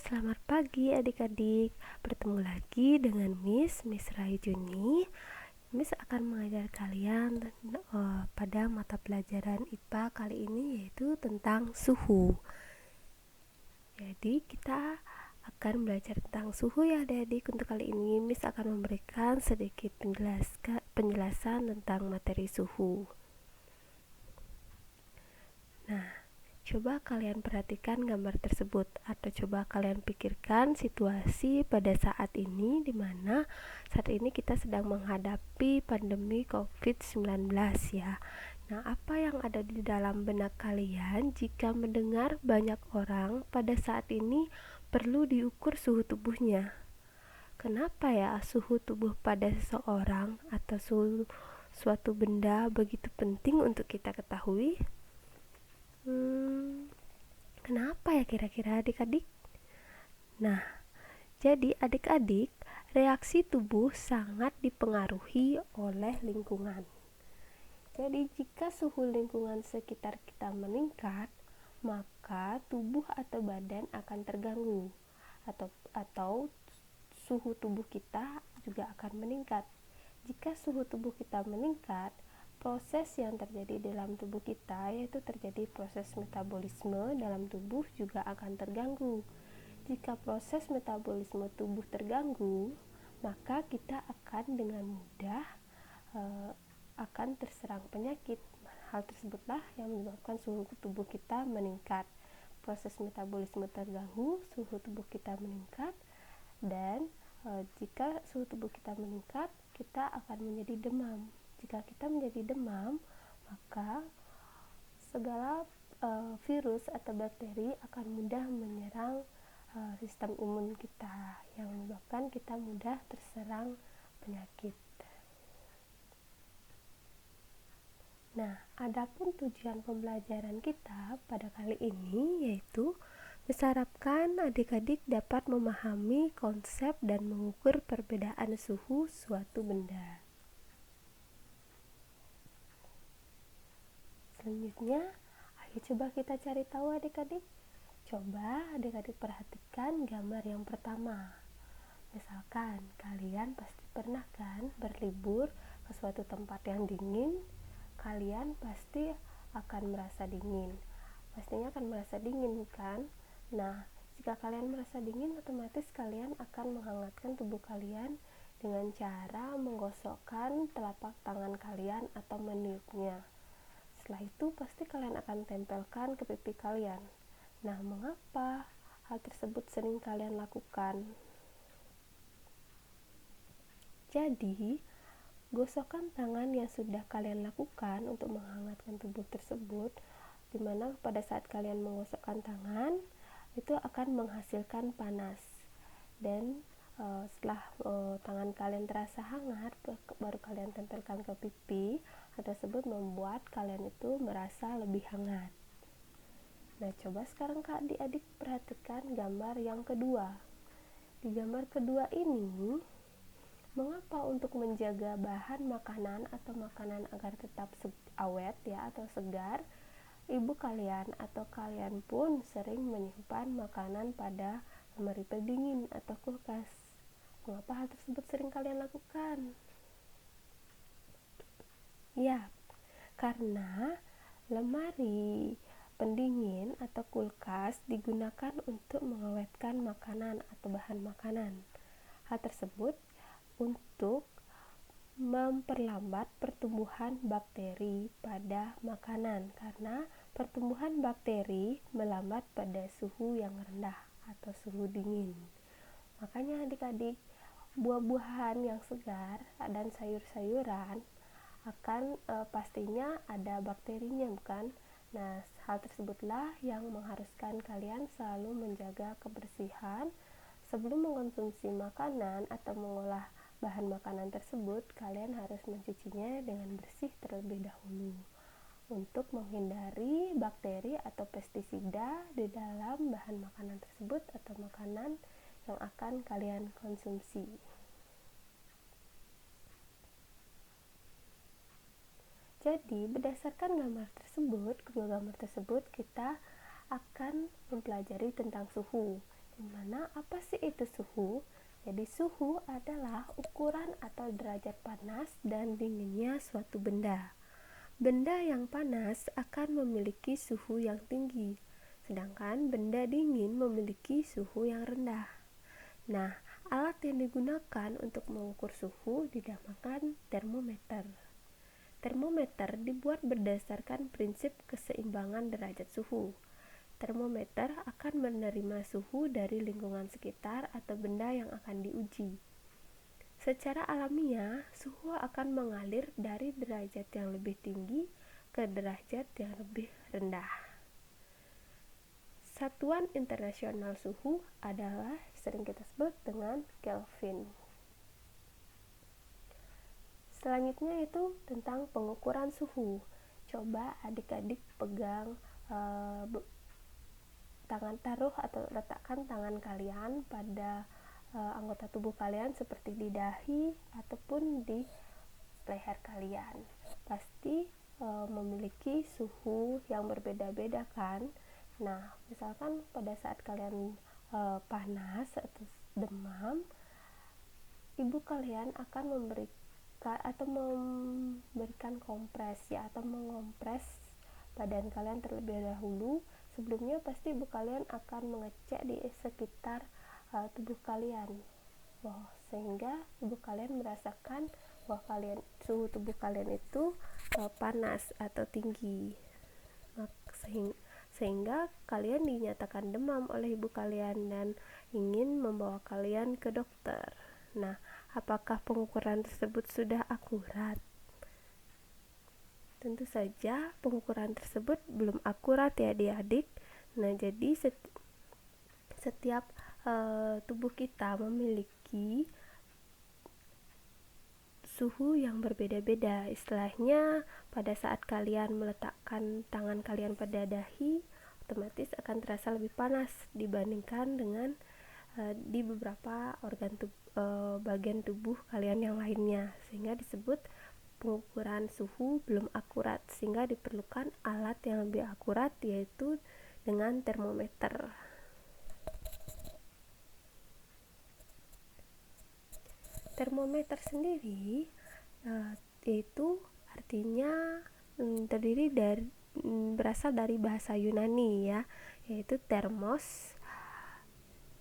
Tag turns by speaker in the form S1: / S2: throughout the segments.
S1: Selamat pagi adik-adik. Bertemu lagi dengan Miss Raijuni. Miss akan mengajar kalian pada mata pelajaran IPA kali ini, yaitu tentang suhu. Jadi kita akan belajar tentang suhu ya adik-adik. Untuk kali ini Miss akan memberikan sedikit penjelasan tentang materi suhu. Nah, coba kalian perhatikan gambar tersebut, atau coba kalian pikirkan situasi pada saat ini, di mana saat ini kita sedang menghadapi pandemi COVID-19 ya. Nah, apa yang ada di dalam benak kalian jika mendengar banyak orang pada saat ini perlu diukur suhu tubuhnya? Kenapa ya suhu tubuh pada seseorang atau suhu suatu benda begitu penting untuk kita ketahui? Kenapa ya kira-kira adik-adik? Nah, jadi adik-adik, reaksi tubuh sangat dipengaruhi oleh lingkungan. Jadi jika suhu lingkungan sekitar kita meningkat, maka tubuh atau badan akan terganggu, atau suhu tubuh kita juga akan meningkat. Jika suhu tubuh kita meningkat, proses yang terjadi dalam tubuh kita, yaitu terjadi proses metabolisme dalam tubuh, juga akan terganggu. Jika proses metabolisme tubuh terganggu, maka kita akan dengan mudah akan terserang penyakit. Hal tersebutlah yang menyebabkan suhu tubuh kita meningkat. Proses metabolisme terganggu, suhu tubuh kita meningkat, dan jika suhu tubuh kita meningkat, kita akan menjadi demam. Jika kita menjadi demam, maka segala virus atau bakteri akan mudah menyerang sistem imun kita, yang menyebabkan kita mudah terserang penyakit. Nah, adapun tujuan pembelajaran kita pada kali ini yaitu mengharapkan adik-adik dapat memahami konsep dan mengukur perbedaan suhu suatu benda. Selanjutnya, ayo coba kita cari tahu adik-adik. Coba adik-adik perhatikan gambar yang pertama. Misalkan kalian pasti pernah kan berlibur ke suatu tempat yang dingin, kalian pasti akan merasa dingin. Pastinya akan merasa dingin kan? Nah, jika kalian merasa dingin, otomatis kalian akan menghangatkan tubuh kalian dengan cara menggosokkan telapak tangan kalian atau meniupnya. Setelah itu pasti kalian akan tempelkan ke pipi kalian. Nah, mengapa hal tersebut sering kalian lakukan? Jadi, gosokkan tangan yang sudah kalian lakukan untuk menghangatkan tubuh tersebut, di mana pada saat kalian menggosokkan tangan, itu akan menghasilkan panas. Dan setelah tangan kalian terasa hangat, baru kalian tempelkan ke pipi. Hal tersebut membuat kalian itu merasa lebih hangat. Nah, coba sekarang adik-adik perhatikan gambar yang kedua. Di gambar kedua ini, mengapa untuk menjaga bahan makanan atau makanan agar tetap awet ya atau segar, ibu kalian atau kalian pun sering menyimpan makanan pada lemari pendingin atau kulkas? Mengapa hal tersebut sering kalian lakukan? Ya, karena lemari pendingin atau kulkas digunakan untuk mengawetkan makanan atau bahan makanan. Hal tersebut untuk memperlambat pertumbuhan bakteri pada makanan, karena pertumbuhan bakteri melambat pada suhu yang rendah atau suhu dingin. Makanya adik-adik, buah-buahan yang segar dan sayur-sayuran akan pastinya ada bakterinya, bukan? Nah, hal tersebutlah yang mengharuskan kalian selalu menjaga kebersihan sebelum mengkonsumsi makanan atau mengolah bahan makanan tersebut. Kalian harus mencucinya dengan bersih terlebih dahulu untuk menghindari bakteri atau pestisida di dalam bahan makanan tersebut atau makanan yang akan kalian konsumsi. Jadi, berdasarkan kedua gambar tersebut kita akan mempelajari tentang suhu. Dimana apa sih itu suhu? Jadi suhu adalah ukuran atau derajat panas dan dinginnya suatu benda. Benda yang panas akan memiliki suhu yang tinggi, sedangkan benda dingin memiliki suhu yang rendah. Nah, alat yang digunakan untuk mengukur suhu dinamakan termometer. Termometer dibuat berdasarkan prinsip keseimbangan derajat suhu. Termometer akan menerima suhu dari lingkungan sekitar atau benda yang akan diuji. Secara alamiah, suhu akan mengalir dari derajat yang lebih tinggi ke derajat yang lebih rendah. Satuan internasional suhu adalah sering kita sebut dengan Kelvin. Selanjutnya itu tentang pengukuran suhu. Coba adik-adik pegang taruh atau letakkan tangan kalian pada anggota tubuh kalian seperti di dahi ataupun di leher kalian. Pasti memiliki suhu yang berbeda-beda kan. Nah, misalkan pada saat kalian panas atau demam, ibu kalian akan memberikan kompres ya, atau mengompres badan kalian terlebih dahulu. Sebelumnya pasti ibu kalian akan mengecek di sekitar tubuh kalian, sehingga ibu kalian merasakan bahwa suhu tubuh kalian itu panas atau tinggi, sehingga kalian dinyatakan demam oleh ibu kalian dan ingin membawa kalian ke dokter. Nah, apakah pengukuran tersebut sudah akurat? Tentu saja pengukuran tersebut belum akurat ya adik-adik. Nah, jadi setiap tubuh kita memiliki suhu yang berbeda-beda. Istilahnya pada saat kalian meletakkan tangan kalian pada dahi, otomatis akan terasa lebih panas dibandingkan dengan di beberapa bagian tubuh kalian yang lainnya, sehingga disebut pengukuran suhu belum akurat, sehingga diperlukan alat yang lebih akurat, yaitu dengan termometer. Termometer sendiri itu artinya berasal dari bahasa Yunani ya, yaitu thermos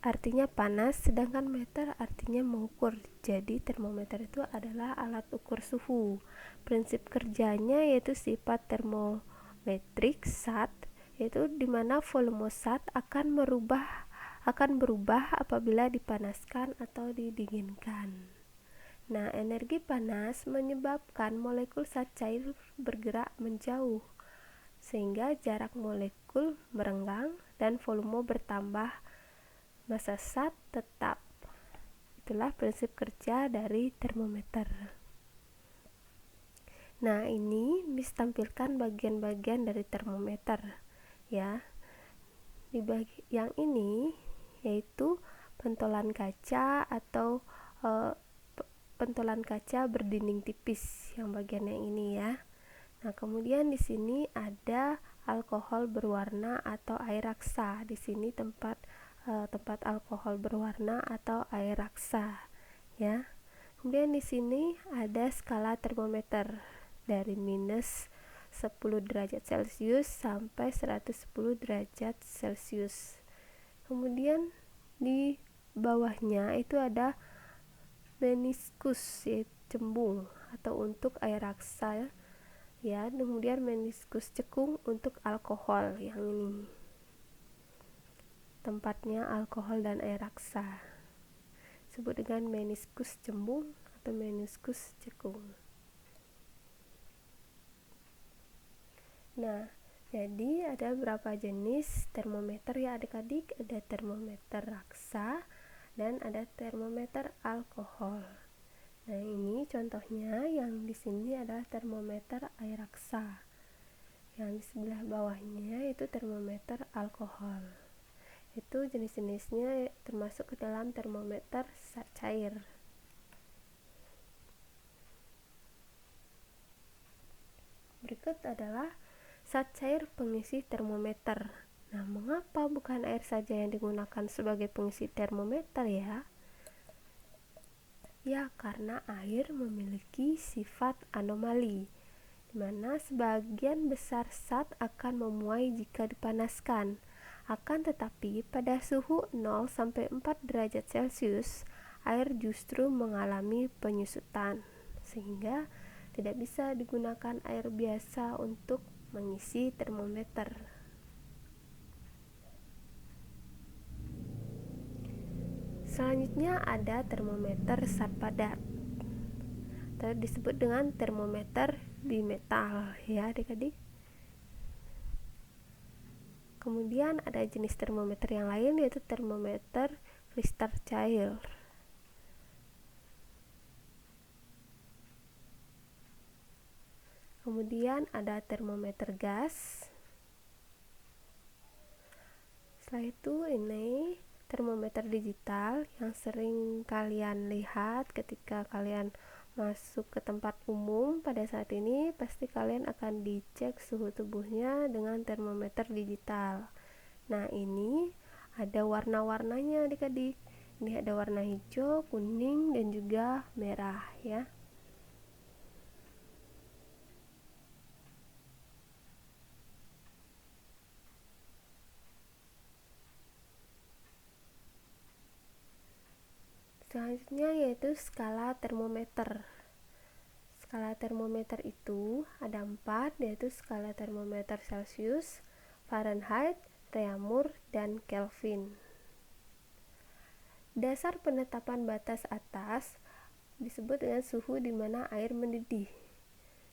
S1: artinya panas, sedangkan meter artinya mengukur. Jadi termometer itu adalah alat ukur suhu. Prinsip kerjanya yaitu sifat termometrik zat, yaitu dimana volume zat akan berubah apabila dipanaskan atau didinginkan. Nah, energi panas menyebabkan molekul zat cair bergerak menjauh, sehingga jarak molekul merenggang dan volume bertambah, massa zat tetap. Itulah prinsip kerja dari termometer. Nah, ini Miss tampilkan bagian-bagian dari termometer ya. Yang ini yaitu pentolan kaca atau pentolan kaca berdinding tipis, yang bagian yang ini ya. Nah, kemudian di sini ada alkohol berwarna atau air raksa. Di sini tempat alkohol berwarna atau air raksa ya. Kemudian di sini ada skala termometer dari minus 10 derajat Celcius sampai 110 derajat Celcius. Kemudian di bawahnya itu ada meniskus, yaitu cembung atau untuk air raksa ya. Kemudian meniskus cekung untuk alkohol, yang ini tempatnya alkohol dan air raksa, disebut dengan meniskus cembung atau meniskus cekung. Nah, jadi ada berapa jenis termometer ya adik-adik? Ada termometer raksa dan ada termometer alkohol. Nah, ini contohnya, yang di sini adalah termometer air raksa. Yang di sebelah bawahnya itu termometer alkohol. Itu jenis-jenisnya termasuk ke dalam termometer cair. Berikut adalah zat cair pengisi termometer. Nah, mengapa bukan air saja yang digunakan sebagai pengisi termometer ya? Ya, karena air memiliki sifat anomali, di mana sebagian besar zat akan memuai jika dipanaskan. Akan tetapi, pada suhu 0 sampai 4 derajat Celcius, air justru mengalami penyusutan, sehingga tidak bisa digunakan air biasa untuk mengisi termometer. Selanjutnya ada termometer zat padat, atau disebut dengan termometer bimetal ya adik-adik. Kemudian ada jenis termometer yang lain, yaitu termometer kristal cair. Kemudian ada termometer gas. Setelah itu ini termometer digital yang sering kalian lihat ketika kalian masuk ke tempat umum. Pada saat ini pasti kalian akan dicek suhu tubuhnya dengan termometer digital. Nah, ini ada warna-warnanya adik-adik. Ini ada warna hijau, kuning, dan juga merah ya. Selanjutnya yaitu skala termometer. Skala termometer itu ada 4, yaitu skala termometer Celcius, Fahrenheit, Reaumur, dan Kelvin. Dasar penetapan batas atas disebut dengan suhu di mana air mendidih.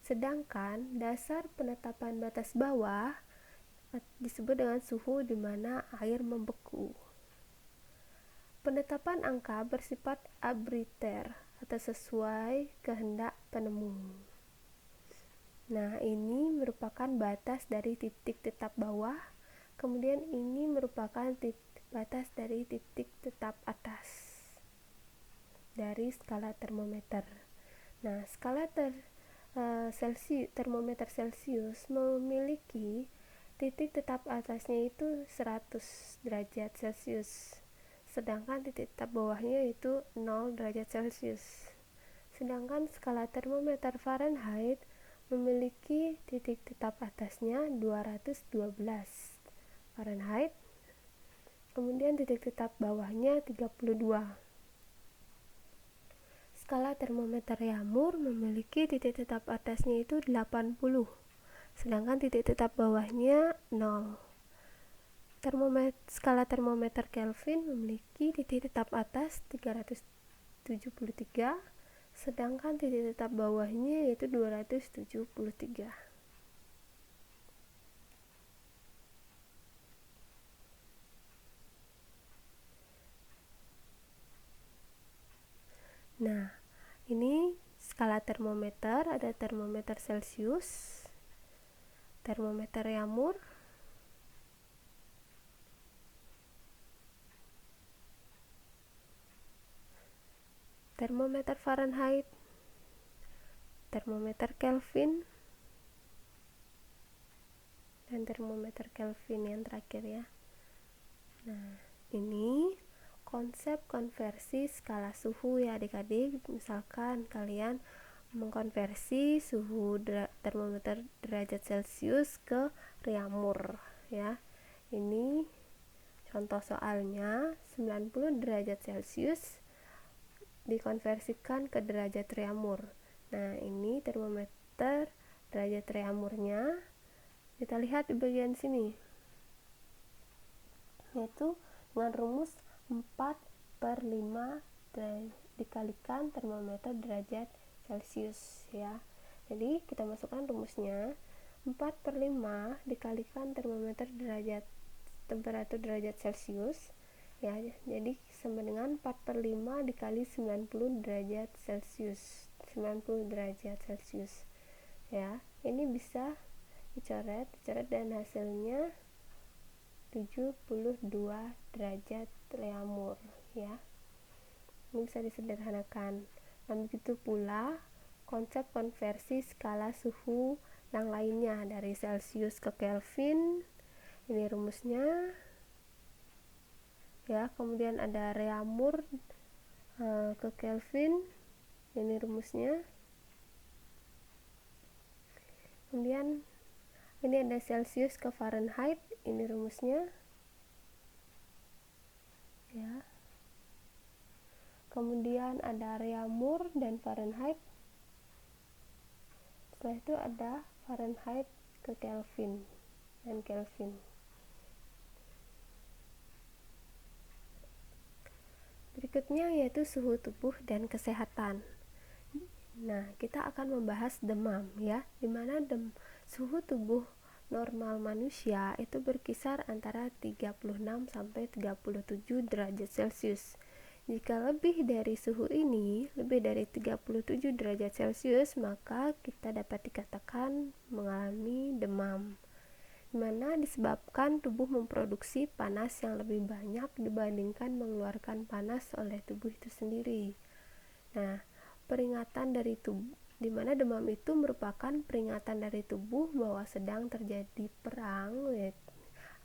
S1: Sedangkan dasar penetapan batas bawah disebut dengan suhu di mana air membeku. Penetapan angka bersifat arbitrter atau sesuai kehendak penemu. Nah, ini merupakan batas dari titik tetap bawah, kemudian ini merupakan batas dari titik tetap atas dari skala termometer. Nah, skala termometer Celcius memiliki titik tetap atasnya itu 100 derajat Celcius, sedangkan titik tetap bawahnya itu 0 derajat Celcius. Sedangkan skala termometer Fahrenheit memiliki titik tetap atasnya 212 Fahrenheit, kemudian titik tetap bawahnya 32. Skala termometer Reaumur memiliki titik tetap atasnya itu 80, sedangkan titik tetap bawahnya 0. Skala termometer Kelvin memiliki titik tetap atas 373, sedangkan titik tetap bawahnya yaitu 273. Nah, ini skala termometer, ada termometer Celcius, termometer Reaumur, termometer Fahrenheit, termometer Kelvin, dan termometer Kelvin yang terakhir ya. Nah, ini konsep konversi skala suhu ya adik-adik. Misalkan kalian mengkonversi suhu termometer derajat Celcius ke Reaumur ya. Ini contoh soalnya, 90 derajat Celcius dikonversikan ke derajat Reaumur. Nah, ini termometer derajat Reaumurnya. Kita lihat di bagian sini, yaitu dengan rumus 4/5 dikalikan termometer derajat Celcius ya. Jadi kita masukkan rumusnya, 4/5 dikalikan termometer temperatur derajat Celcius ya. Jadi sama dengan 4/5 dikali 90 derajat Celcius. 90 derajat Celcius ya. Ini bisa dicoret dan hasilnya 72 derajat Reaumur ya. Ini bisa disederhanakan. Dan begitu pula konsep konversi skala suhu yang lainnya, dari Celcius ke Kelvin, Ini rumusnya ya. Kemudian ada Reaumur ke Kelvin, ini rumusnya. Kemudian ini ada Celsius ke Fahrenheit, ini rumusnya ya. Kemudian ada Reaumur dan Fahrenheit. Setelah itu ada Fahrenheit ke Kelvin dan Kelvin. Berikutnya yaitu suhu tubuh dan kesehatan. Nah, kita akan membahas demam ya, dimana suhu tubuh normal manusia itu berkisar antara 36 sampai 37 derajat Celcius. Jika lebih dari suhu ini, lebih dari 37 derajat Celcius, maka kita dapat dikatakan mengalami demam, dimana disebabkan tubuh memproduksi panas yang lebih banyak dibandingkan mengeluarkan panas oleh tubuh itu sendiri. Nah, peringatan dari tubuh, di mana demam itu merupakan peringatan dari tubuh bahwa sedang terjadi perang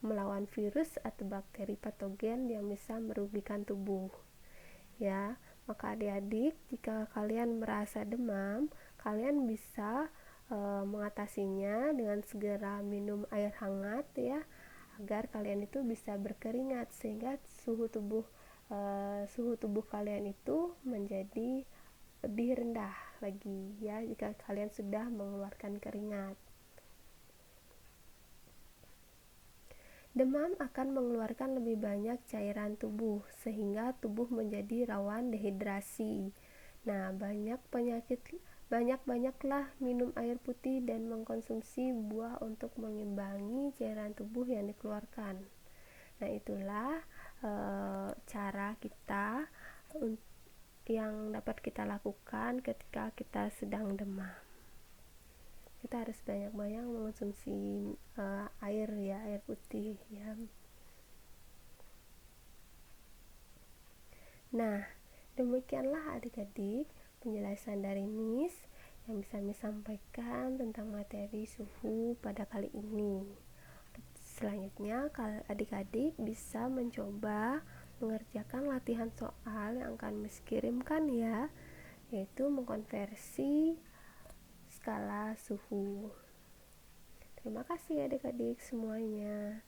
S1: melawan virus atau bakteri patogen yang bisa merugikan tubuh. Ya, maka adik-adik, jika kalian merasa demam, kalian bisa mengatasinya dengan segera minum air hangat ya, agar kalian itu bisa berkeringat sehingga suhu tubuh kalian itu menjadi lebih rendah lagi ya jika kalian sudah mengeluarkan keringat. Demam akan mengeluarkan lebih banyak cairan tubuh sehingga tubuh menjadi rawan dehidrasi. Nah, banyaklah minum air putih dan mengkonsumsi buah untuk mengimbangi cairan tubuh yang dikeluarkan. Nah, itulah cara kita yang dapat kita lakukan ketika kita sedang demam. Kita harus banyak-banyak mengonsumsi air ya, air putih ya. Nah, demikianlah adik-adik penjelasan dari Miss yang bisa Miss sampaikan tentang materi suhu pada kali ini. Selanjutnya, adik-adik bisa mencoba mengerjakan latihan soal yang akan Miss kirimkan ya, yaitu mengkonversi skala suhu. Terima kasih adik-adik semuanya.